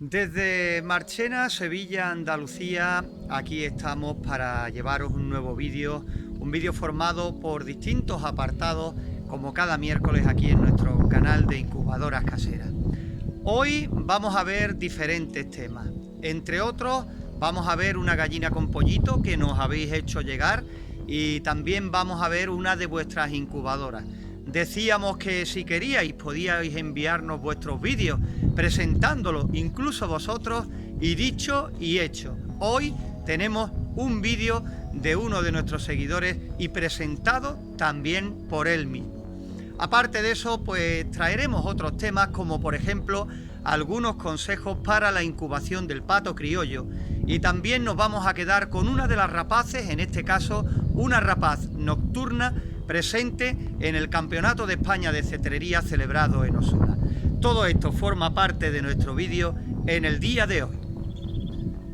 Desde Marchena, Sevilla, Andalucía, aquí estamos para llevaros un nuevo vídeo, un vídeo formado por distintos apartados, como cada miércoles aquí en nuestro canal de Incubadoras Caseras. Hoy vamos a ver diferentes temas, entre otros vamos a ver una gallina con pollito que nos habéis hecho llegar y también vamos a ver una de vuestras incubadoras. Decíamos que si queríais podíais enviarnos vuestros vídeos presentándolos incluso vosotros, y dicho y hecho. Hoy tenemos un vídeo de uno de nuestros seguidores y presentado también por él mismo. Aparte de eso, pues traeremos otros temas como por ejemplo algunos consejos para la incubación del pato criollo, y también nos vamos a quedar con una de las rapaces, en este caso una rapaz nocturna presente en el Campeonato de España de Cetrería celebrado en Osuna. Todo esto forma parte de nuestro vídeo en el día de hoy.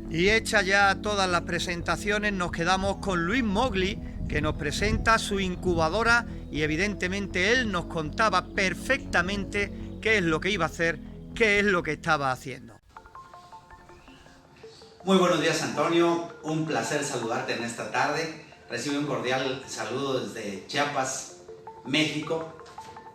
Y hechas ya todas las presentaciones, nos quedamos con Luis Mogli, que nos presenta su incubadora, y evidentemente él nos contaba perfectamente qué es lo que iba a hacer, qué es lo que estaba haciendo. Muy buenos días, Antonio, un placer saludarte en esta tarde. Recibe un cordial saludo desde Chiapas, México.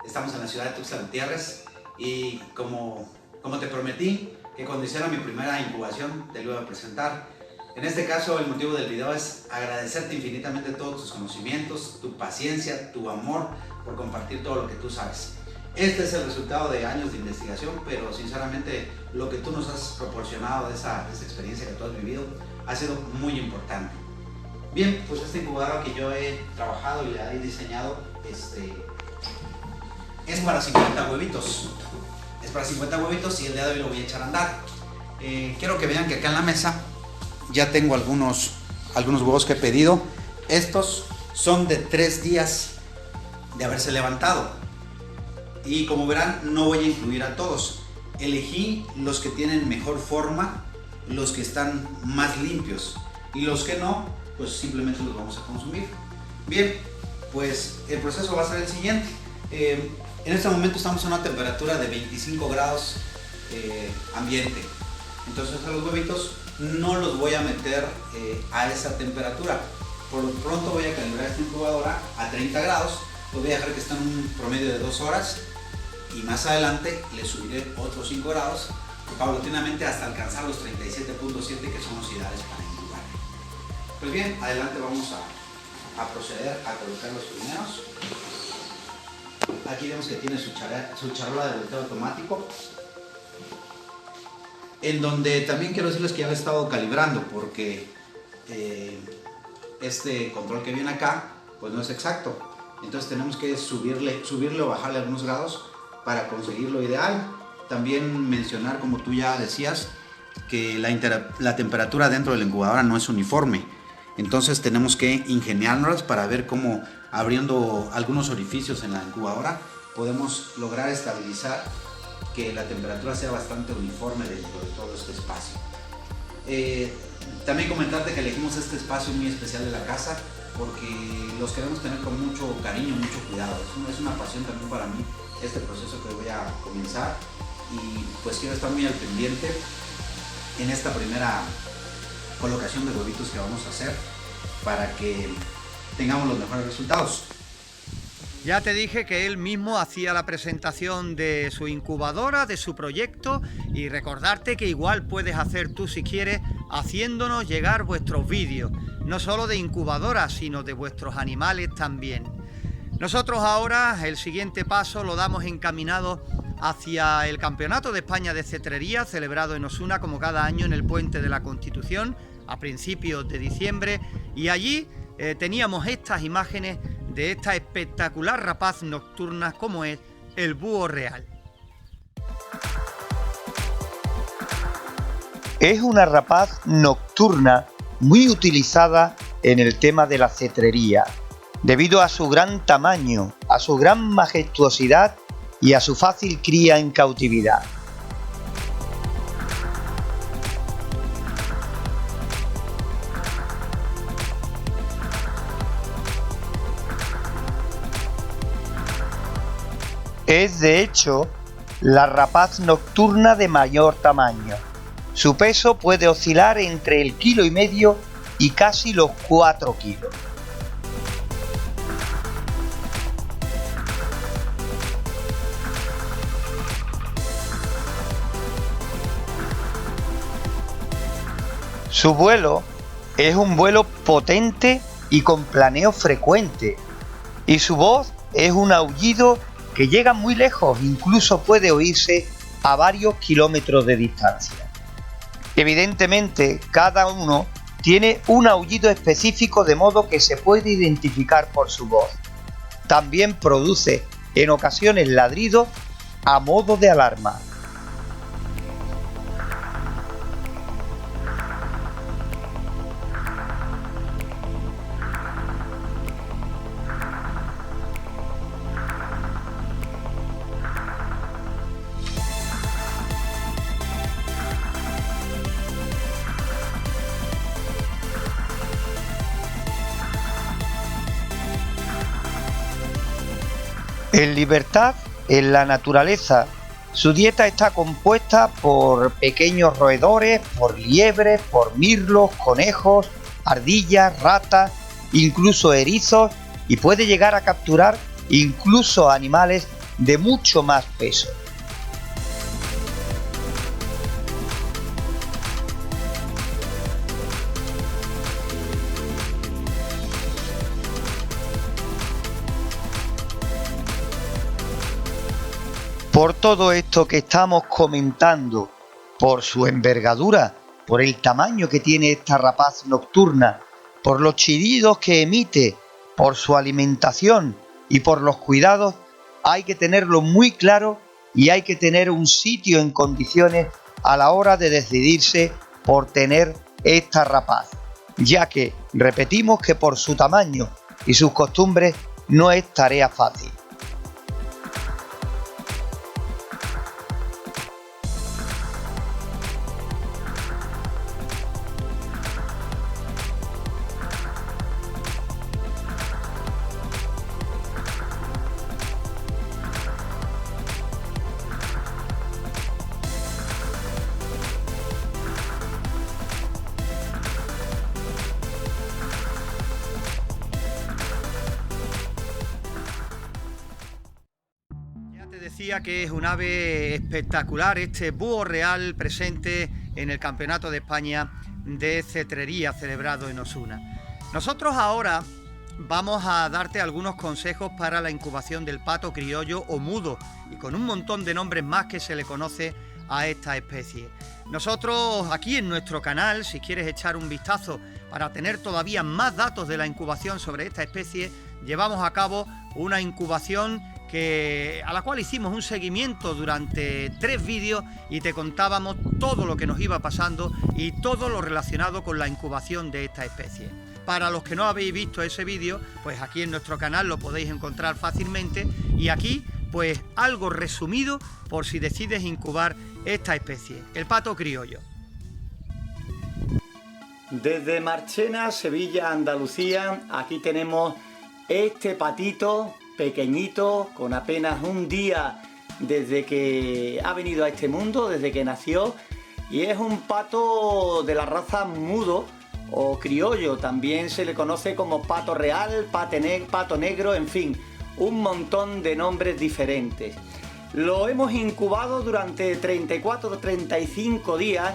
Estamos en la ciudad de Tuxtla Gutiérrez y como te prometí que cuando hiciera mi primera incubación te lo iba a presentar. En este caso el motivo del video es agradecerte infinitamente todos tus conocimientos, tu paciencia, tu amor por compartir todo lo que tú sabes. Este es el resultado de años de investigación, pero sinceramente lo que tú nos has proporcionado de esa experiencia que tú has vivido ha sido muy importante. Bien, pues esta incubadora que yo he trabajado y la he diseñado es para 50 huevitos. Es para 50 huevitos y el día de hoy lo voy a echar a andar. Quiero que vean que acá en la mesa ya tengo algunos huevos que he pedido. Estos son de 3 días de haberse levantado. Y como verán, no voy a incluir a todos. Elegí los que tienen mejor forma, los que están más limpios. Y los que no, pues simplemente los vamos a consumir. Bien, pues el proceso va a ser el siguiente. En este momento estamos a una temperatura de 25 grados ambiente. Entonces a los huevitos no los voy a meter a esa temperatura. Por lo pronto voy a calibrar esta incubadora a 30 grados. Los voy a dejar que estén un promedio de 2 horas. Y más adelante le subiré otros 5 grados paulatinamente hasta alcanzar los 37.7, que son los ideales para incubar. Pues bien, adelante vamos a proceder a colocar los primeros. Aquí vemos que tiene su charola de volteo automático, en donde también quiero decirles que ya lo he estado calibrando, porque este control que viene acá pues no es exacto. Entonces tenemos que subirle o bajarle algunos grados para conseguir lo ideal. También mencionar, como tú ya decías, que la temperatura dentro de la incubadora no es uniforme. Entonces tenemos que ingeniárnoslas para ver cómo, abriendo algunos orificios en la incubadora, podemos lograr estabilizar que la temperatura sea bastante uniforme dentro de todo este espacio. También comentarte que elegimos este espacio muy especial de la casa porque los queremos tener con mucho cariño, mucho cuidado. Es una pasión también para mí este proceso que voy a comenzar, y pues quiero estar muy al pendiente en esta primera colocación de huevitos que vamos a hacer para que tengamos los mejores resultados. Ya te dije que él mismo hacía la presentación de su incubadora, de su proyecto, y recordarte que igual puedes hacer tú si quieres haciéndonos llegar vuestros vídeos, no solo de incubadoras sino de vuestros animales también. Nosotros ahora el siguiente paso lo damos encaminado hacia el Campeonato de España de Cetrería celebrado en Osuna como cada año en el Puente de la Constitución a principios de diciembre, y allí teníamos estas imágenes de esta espectacular rapaz nocturna como es el búho real. Es una rapaz nocturna muy utilizada en el tema de la cetrería, debido a su gran tamaño, a su gran majestuosidad y a su fácil cría en cautividad. Es de hecho la rapaz nocturna de mayor tamaño, Su peso puede oscilar entre el 1,5 kg y casi los 4 kilos. Su vuelo es un vuelo potente y con planeo frecuente, y su voz es un aullido que llega muy lejos, incluso puede oírse a varios kilómetros de distancia. Evidentemente, cada uno tiene un aullido específico, de modo que se puede identificar por su voz. También produce en ocasiones ladridos a modo de alarma. En libertad, en la naturaleza, su dieta está compuesta por pequeños roedores, por liebres, por mirlos, conejos, ardillas, ratas, incluso erizos, y puede llegar a capturar incluso animales de mucho más peso. Por todo esto que estamos comentando, por su envergadura, por el tamaño que tiene esta rapaz nocturna, por los chillidos que emite, por su alimentación y por los cuidados, hay que tenerlo muy claro y hay que tener un sitio en condiciones a la hora de decidirse por tener esta rapaz, ya que repetimos que por su tamaño y sus costumbres no es tarea fácil. Decía que es un ave espectacular, este búho real presente en el Campeonato de España de Cetrería celebrado en Osuna. Nosotros ahora vamos a darte algunos consejos para la incubación del pato criollo o mudo, y con un montón de nombres más que se le conoce a esta especie. Nosotros aquí en nuestro canal, si quieres echar un vistazo para tener todavía más datos de la incubación sobre esta especie, llevamos a cabo una incubación a la cual hicimos un seguimiento durante 3 vídeos y te contábamos todo lo que nos iba pasando y todo lo relacionado con la incubación de esta especie. Para los que no habéis visto ese vídeo, pues aquí en nuestro canal lo podéis encontrar fácilmente, y aquí pues algo resumido por si decides incubar esta especie, el pato criollo. Desde Marchena, Sevilla, Andalucía, aquí tenemos este patito pequeñito, con apenas un día desde que ha venido a este mundo, desde que nació, y es un pato de la raza mudo o criollo. También se le conoce como pato real, pato negro, en fin, un montón de nombres diferentes. Lo hemos incubado durante 34 o 35 días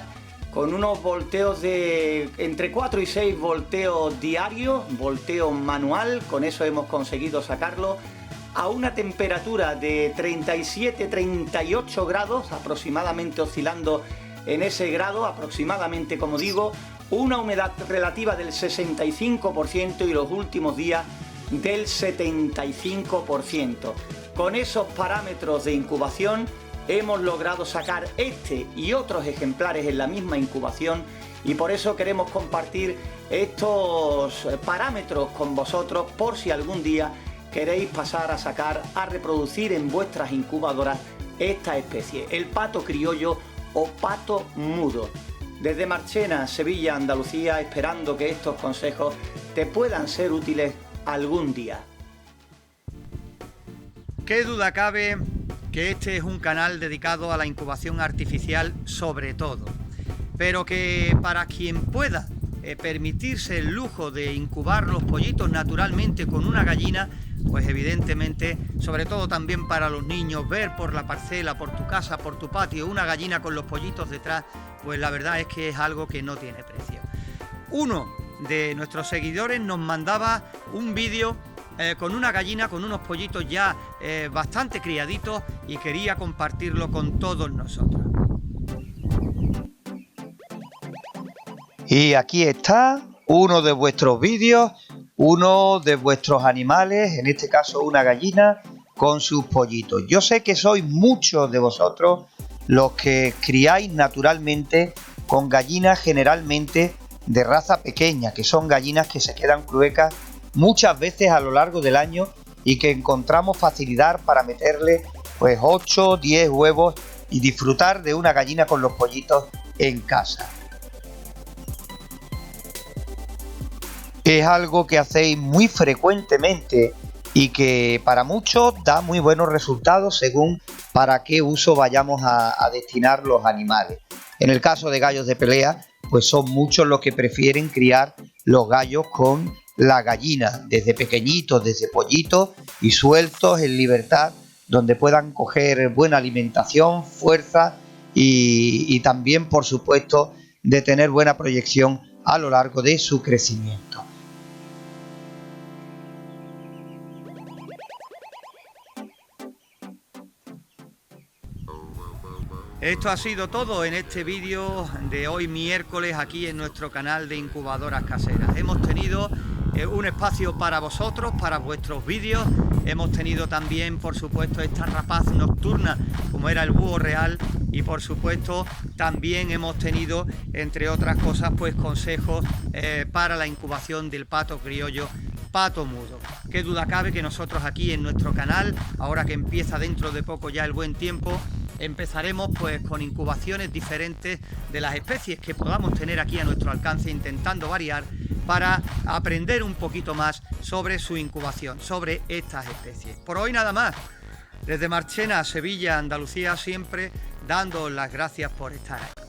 con unos volteos de entre 4 y 6 volteos diarios, volteo manual. Con eso hemos conseguido sacarlo a una temperatura de 37-38 grados, aproximadamente oscilando en ese grado, aproximadamente, como digo, una humedad relativa del 65% y los últimos días del 75%. Con esos parámetros de incubación hemos logrado sacar este y otros ejemplares en la misma incubación, y por eso queremos compartir estos parámetros con vosotros por si algún día queréis pasar a sacar, a reproducir en vuestras incubadoras esta especie, el pato criollo o pato mudo. Desde Marchena, Sevilla, Andalucía, esperando que estos consejos te puedan ser útiles algún día. Qué duda cabe que este es un canal dedicado a la incubación artificial sobre todo. pero que para quien pueda permitirse el lujo de incubar los pollitos naturalmente con una gallina, pues evidentemente, sobre todo también para los niños, ver por la parcela, por tu casa, por tu patio, una gallina con los pollitos detrás, pues la verdad es que es algo que no tiene precio. Uno de nuestros seguidores nos mandaba un vídeo con una gallina, con unos pollitos ya bastante criaditos, y quería compartirlo con todos nosotros. Y aquí está uno de vuestros vídeos, uno de vuestros animales, en este caso una gallina con sus pollitos. Yo sé que sois muchos de vosotros los que criáis naturalmente con gallinas generalmente de raza pequeña, que son gallinas que se quedan cluecas muchas veces a lo largo del año y que encontramos facilidad para meterle pues 8 o 10 huevos y disfrutar de una gallina con los pollitos en casa. Es algo que hacéis muy frecuentemente y que para muchos da muy buenos resultados según para qué uso vayamos a destinar los animales. En el caso de gallos de pelea, pues son muchos los que prefieren criar los gallos con la gallina, desde pequeñitos, desde pollitos y sueltos en libertad, donde puedan coger buena alimentación, fuerza y también, por supuesto, de tener buena proyección a lo largo de su crecimiento. Esto ha sido todo en este vídeo de hoy miércoles aquí en nuestro canal de Incubadoras Caseras. Hemos tenido un espacio para vosotros, para vuestros vídeos. Hemos tenido también, por supuesto, esta rapaz nocturna, como era el búho real, y por supuesto también hemos tenido, entre otras cosas, pues consejos para la incubación del pato criollo, pato mudo. Qué duda cabe que nosotros aquí en nuestro canal, ahora que empieza dentro de poco ya el buen tiempo, empezaremos pues con incubaciones diferentes de las especies que podamos tener aquí a nuestro alcance, intentando variar para aprender un poquito más sobre su incubación, sobre estas especies. Por hoy nada más. Desde Marchena, Sevilla, Andalucía, siempre dando las gracias por estar ahí.